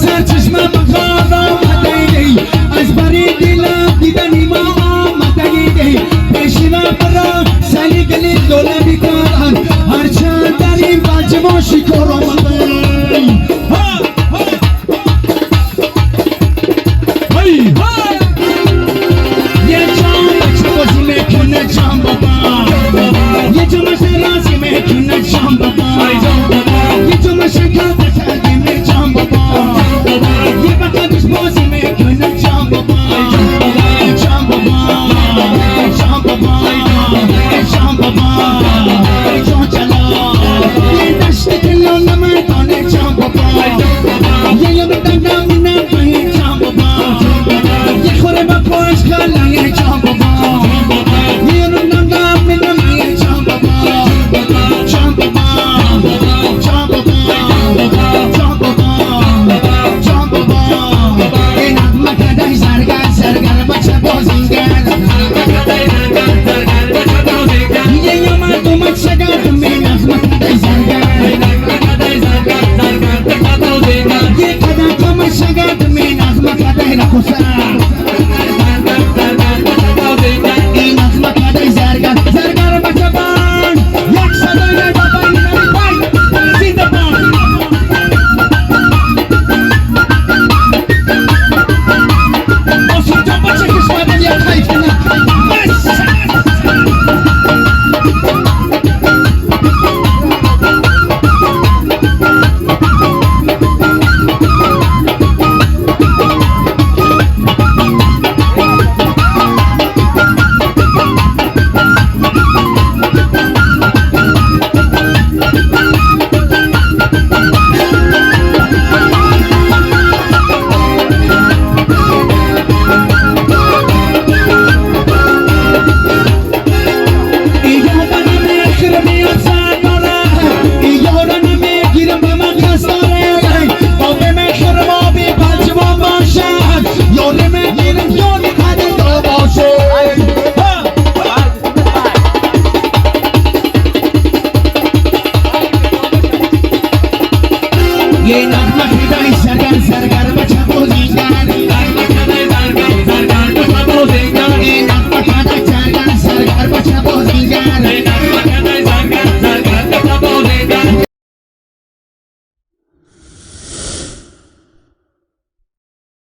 سر چشمم خارم مدیدی از بری دلم دیدنی ما مدیدی پیشینا برا سلی گلی دوله بیکارن هرچند داریم بچه شکر آمده یه جام بچه بازی میکنه جام بابا یه جام شرازی میکنه جام بابا یه جام شکر بسردیم جام بابا یه بقدش بازی میکنه جام بابا جام بابا جام بابا جام بابا جان چلا یه دشت کلو نمیدانه جام بابا یه یه بدنگم نمیدانه جام بابا یه خوره با پاش کلنگه جام بابا یه رو نگم نمیدانه جام بابا جام بابا جام بابا جام بابا جام بابا این احمد کدای زرگر زرگر بچه بازیگر یه یه مردم شگر من احمد کدای زرگر یه کدای کم شگر من احمد کدای نکوسر